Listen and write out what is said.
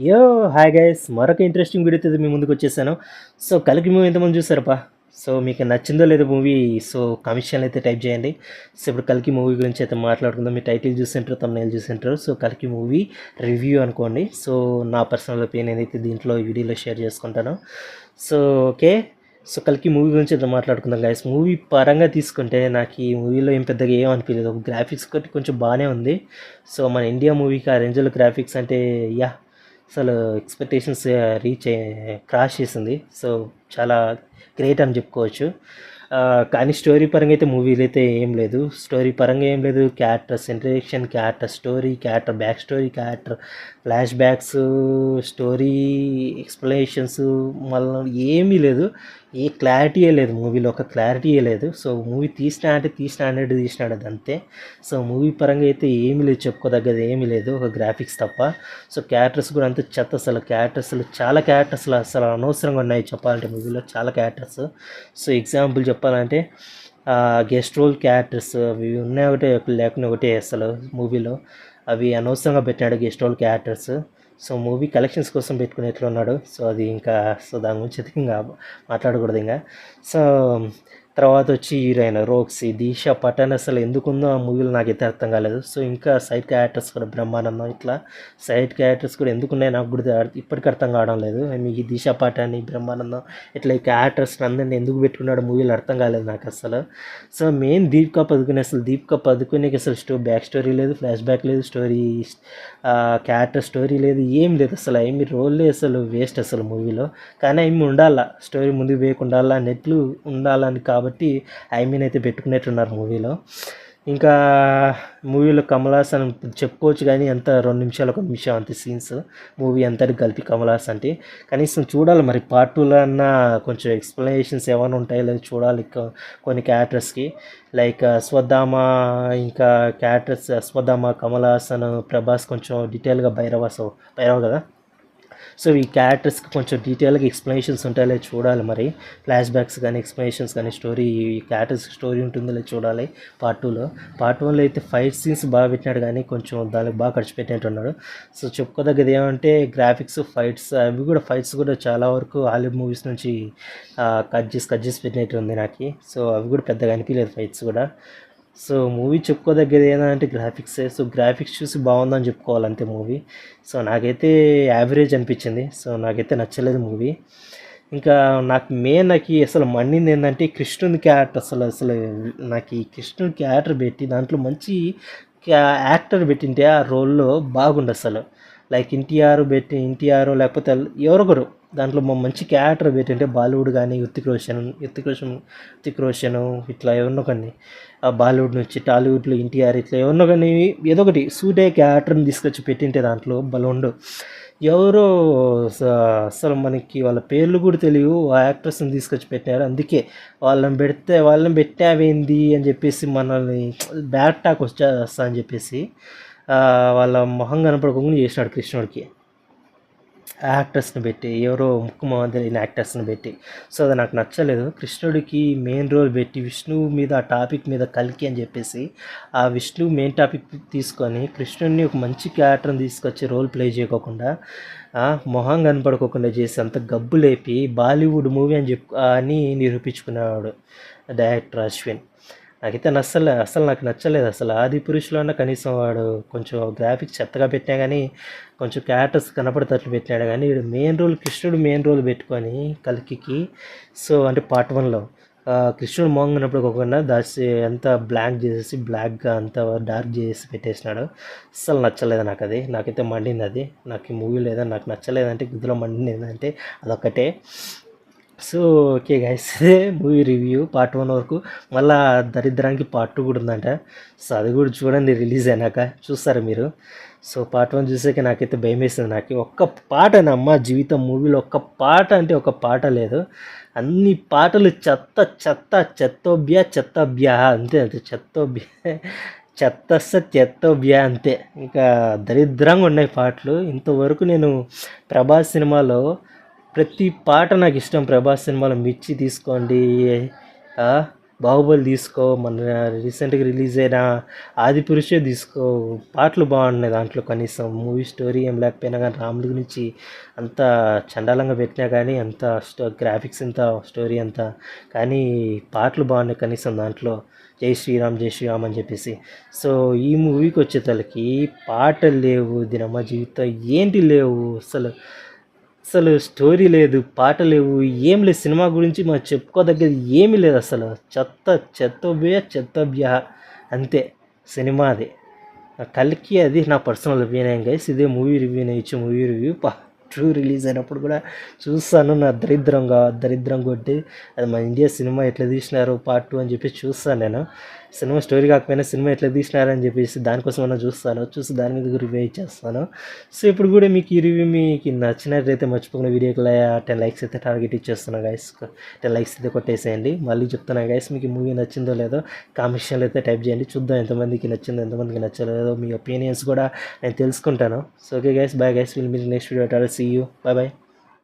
యో hi guys, మరొక interesting వీడియోతో మీ ముందుకు వచ్చేసాను. సో కలికి మూవీ ఎంతమంది చూసారప్పా? సో మీకు నచ్చిందో లేదో మూవీ? సో కమిషన్ అయితే టైప్ చేయండి. సో ఇప్పుడు కలికి మూవీ గురించి అయితే మాట్లాడుకుందాం. మీ టైటిల్ చూసింటారు, తమ్నైల్ చూసింటారు. సో కలికి మూవీ రివ్యూ అనుకోండి. సో నా పర్సనల్ ఒపీనియన్ అయితే దీంట్లో ఈ వీడియోలో షేర్ చేసుకుంటాను. సో ఓకే, సో కలికి మూవీ గురించి అయితే మాట్లాడుకుందాం గైస్. మూవీ పరంగా తీసుకుంటే నాకు ఈ మూవీలో ఏం పెద్దగా ఏం అనిపించలేదు. గ్రాఫిక్స్ కొట్టి కొంచెం బాగానే ఉంది. సో మన ఇండియా మూవీకి ఆ రేంజ్లో గ్రాఫిక్స్ అంటే యా అసలు ఎక్స్పెక్టేషన్స్ క్రాష్ చేసింది. సో చాలా గ్రేట్ అని చెప్పుకోవచ్చు. కానీ స్టోరీ పరంగా అయితే మూవీలు అయితే ఏం లేదు. స్టోరీ పరంగా ఏం లేదు. Characters introduction, character story, character back story, character flash backs, story explanations మళ్ళీ ఏమీ లేదు. ఏ క్లారిటీయే లేదు మూవీలో, ఒక క్లారిటీయే లేదు. సో మూవీ తీసినాడు అది అంతే. సో మూవీ పరంగా అయితే ఏమీ లేదు, చెప్పుకోదగ్గది ఏమీ లేదు, ఒక గ్రాఫిక్స్ తప్ప. సో క్యారెక్టర్స్ కూడా అంత చెత్త. అసలు చాలా క్యారెక్టర్స్ అసలు అనవసరంగా ఉన్నాయి చెప్పాలంటే మూవీలో, చాలా క్యారెక్టర్స్. సో ఎగ్జాంపుల్ చెప్పాలంటే గెస్ట్ రోల్ క్యారెక్టర్స్ అవి ఉన్నాయి ఒకటే, లేకుండా ఒకటే అసలు మూవీలో. అవి అనవసరంగా పెట్టినాడు guest role characters. So movie collections కోసం పెట్టుకునేట్లున్నాడు. సో అది ఇంకా సో దాని గురించి అయితే ఇంకా మాట్లాడకూడదు ఇంకా. సో తర్వాత వచ్చి హీరోయిన్ రోక్సీ, దీషా పఠాన్ అసలు ఎందుకుందో ఆ మూవీలో నాకైతే అర్థం కాలేదు. సో ఇంకా సైడ్ క్యారెక్టర్స్ కూడా బ్రహ్మానందం, ఇట్లా సైడ్ క్యారెక్టర్స్ కూడా ఎందుకున్నాయి నాకు కూడా ఇప్పటికీ అర్థం కావడం లేదు. మీకు దీషా పఠాని, బ్రహ్మానందం ఇట్లా ఈ క్యారెక్టర్స్ అందరినీ ఎందుకు పెట్టుకున్నాడు మూవీలో అర్థం కాలేదు నాకు అసలు. సో మెయిన్ దీపికా పదుకునే, అసలు దీపికా పదుకునేకి అసలు బ్యాక్ స్టోరీ లేదు, ఫ్లాష్ బ్యాక్ లేదు, స్టోరీ క్యారెక్టర్ స్టోరీ లేదు, ఏం లేదు అసలు. ఏమి రోల్లే అసలు వేస్ట్ అసలు మూవీలో. కానీ ఏమి ఉండాలా, స్టోరీ ముందుకు వేయకుండా నెట్లు ఉండాలని కాబట్టి అయితే పెట్టుకునేట్టున్నారు మూవీలో. ఇంకా మూవీలో కమల్ హాసన్ చెప్పుకోవచ్చు, కానీ ఎంత 2 నిమిషాలు 1 నిమిషం అంతే సీన్స్ మూవీ అంతటి కలిపి కమల్ హాసన్ అంటే. కనీసం చూడాలి మరి పార్ట్ 2లో అన్న కొంచెం ఎక్స్ప్లెనేషన్స్ ఏమైనా ఉంటాయో లేదు చూడాలి కొన్ని క్యారెక్టర్స్కి. లైక్ అశ్వత్థామ, ఇంకా క్యారెక్టర్స్ అశ్వత్థామ, కమల్ హాసన్, ప్రభాస్ కొంచెం డీటెయిల్గా భైరవ కదా. సో ఈ క్యారెక్టర్స్కి కొంచెం డీటెయిల్గా ఎక్స్ప్లెనేషన్స్ ఉంటాయో లేదు చూడాలి మరి. ఫ్లాష్ బ్యాక్స్ కానీ ఎక్స్ప్లెనేషన్స్ కానీ స్టోరీ, ఈ క్యారెక్టర్స్ స్టోరీ ఉంటుందో లేదు చూడాలి పార్ట్ 2లో. పార్ట్ 1లో అయితే ఫైట్ సీన్స్ బాగా పెట్టినాడు, కానీ కొంచెం దానికి బాగా ఖర్చు పెట్టినట్టున్నాడు. సో చెప్పుకోదగ్గది ఏమంటే గ్రాఫిక్స్, ఫైట్స్ కూడా చాలా వరకు హాలీవుడ్ మూవీస్ నుంచి కట్ చేసి పెట్టినట్టు ఉంది నాకు. సో అవి కూడా పెద్దగా అనిపించలేదు ఫైట్స్ కూడా. సో మూవీ చెప్పుకోదగ్గది ఏంటంటే గ్రాఫిక్సే. సో గ్రాఫిక్స్ చూసి బాగుందని చెప్పుకోవాలంతే మూవీ. సో నాకైతే యావరేజ్ అనిపించింది. సో నాకైతే నచ్చలేదు మూవీ. ఇంకా నాకు అసలు మండింది ఏంటంటే కృష్ణుని క్యారెక్టర్. అసలు నాకు ఈ కృష్ణుని క్యారెక్టర్ పెట్టి దాంట్లో మంచి యాక్టర్ పెట్టింటే ఆ రోల్లో బాగుండు అసలు. లైక్ ఎన్టీఆర్ లేకపోతే ఎవరొకరు దాంట్లో మంచి క్యారెక్టర్ పెట్టింటే బాలీవుడ్ కానీ హృతిక్ రోషన్ ఇట్లా ఎవరినో కానీ బాలీవుడ్ నుంచి టాలీవుడ్లో ఎన్టీఆర్ ఇట్లా ఎవరినో కానీ ఏదో ఒకటి సూట్ అయ్యే క్యారెక్టర్ని తీసుకొచ్చి పెట్టింటే దాంట్లో బలుండు. ఎవరో అసలు మనకి వాళ్ళ పేర్లు కూడా తెలియవు, ఆ యాక్టర్స్ని తీసుకొచ్చి పెట్టారు. అందుకే వాళ్ళని పెట్టావేంది అని చెప్పేసి మనల్ని బ్యాడ్ టాక్ వచ్చేస్తా అని చెప్పేసి వాళ్ళ మొహం కనపడకుండా చేసినాడు కృష్ణుడికి. యాక్టర్స్ని పెట్టి, ఎవరో ముక్కు తెలియని యాక్టర్స్ని పెట్టి. సో అది నాకు నచ్చలేదు. కృష్ణుడికి మెయిన్ రోల్ పెట్టి విష్ణువు మీద ఆ టాపిక్ మీద కలికి అని చెప్పేసి ఆ విష్ణు మెయిన్ టాపిక్ తీసుకొని కృష్ణుడిని ఒక మంచి క్యారెక్టర్ని తీసుకొచ్చి రోల్ ప్లే చేయకోకుండా మొహం కనపడుకోకుండా చేసి అంత గబ్బు లేపి బాలీవుడ్ మూవీ అని నిరూపించుకునేవాడు డైరెక్టర్ అశ్విన్. నాకైతే అసలు నాకు నచ్చలేదు అసలు. ఆది పురుషులో అన్న కనీసం వాడు కొంచెం గ్రాఫిక్స్ చెత్తగా పెట్టినా కానీ కొంచెం క్యారెక్టర్స్ కనపడేటట్లు పెట్టినాడు, కానీ వీడు కృష్ణుడు మెయిన్ రోల్ పెట్టుకొని కల్కికి. సో అంటే పార్ట్ 1లో కృష్ణుడు మొహం కనపడుకోకుండా దాచి అంతా బ్లాక్గా అంతా డార్క్ చేసి పెట్టేసినాడు. అస్సలు నచ్చలేదు నాకు అది. నాకైతే మండింది అది. నాకు ఈ మూవీ లేదా నాకు నచ్చలేదంటే గుద్దులో మండింది ఏంటంటే అదొక్కటే. So okay guys, movie review part 1 వరకు. మళ్ళీ దరిద్రానికి పార్ట్ 2 కూడా ఉందంట. సో అది కూడా చూడండి రిలీజ్ అయినాక చూస్తారు మీరు. సో పార్ట్ 1 చూసాక నాకైతే భయం వేసింది. నాకు ఒక్క పాటనమ్మ జీవితం మూవీలో ఒక్క పాట అంటే ఒక పాట లేదు. అన్ని పాటలు చెత్తోబ్యా అంతే చెత్తోబ్యా అంతే. ఇంకా దరిద్రంగా ఉన్నాయి పాటలు. ఇంతవరకు నేను ప్రభాస్ సినిమాలో ప్రతి పాట నాకు ఇష్టం. ప్రభాస్ సినిమాలో మిర్చి తీసుకోండి, బాహుబలి తీసుకో, మన రీసెంట్గా రిలీజ్ అయిన ఆదిపురుషే తీసుకో, పాటలు బాగున్నాయి దాంట్లో. కనీసం మూవీ స్టోరీ ఏం లేకపోయినా కానీ రాముడి గురించి అంత చండాలంగా పెట్టినా కానీ అంత గ్రాఫిక్స్ అంతా స్టోరీ అంతా, కానీ పాటలు బాగున్నాయి కనీసం దాంట్లో. జై శ్రీరామ్ అని చెప్పేసి. సో ఈ మూవీకి వచ్చేతలకి పాటలు లేవు, దినమ్మ జీవితం ఏంటి లేవు, అసలు అసలు స్టోరీ లేదు, పాట లేవు, ఏం లేదు. సినిమా గురించి మనం చెప్పుకోదగ్గది ఏమీ లేదు అసలు. చెత్తభ్య అంతే సినిమా అది. కల్కి అది నా పర్సనల్ ఒపీనియన్ గైస్. ఇదే మూవీ రివ్యూ, నేను ఇచ్చే మూవీ రివ్యూ. ట్రూ రిలీజ్ అయినప్పుడు కూడా చూస్తాను. నా దరిద్రం కొట్టి అది మన ఇండియా సినిమా ఎట్లా తీసినారు పార్ట్ 2 అని చెప్పి చూస్తాను నేను. సినిమా స్టోరీ కాకపోయినా సినిమా ఎట్లా తీసినారని చెప్పేసి దానికోసమైనా చూసి దాని మీద రివ్యూ ఇచ్చేస్తాను. సో ఇప్పుడు కూడా మీకు ఈ రివ్యూ మీకు నచ్చినట్లయితే మర్చిపోకుండా వీడియోకి 10 లైక్స్ అయితే టార్గెట్ ఇచ్చేస్తున్నా గైస్. 10 లైక్స్ అయితే కొట్టేసేయండి. మళ్ళీ చెప్తున్నా గైస్, మీకు ఈ మూవీ నచ్చిందో లేదో కామెంట్స్లో అయితే టైప్ చేయండి. చూద్దాం ఎంతమందికి నచ్చిందో ఎంతమందికి నచ్చలేదో, మీ ఒపీనియన్స్ కూడా నేను తెలుసుకుంటాను. So okay guys, bye guys, will meet next video. See you, bye bye.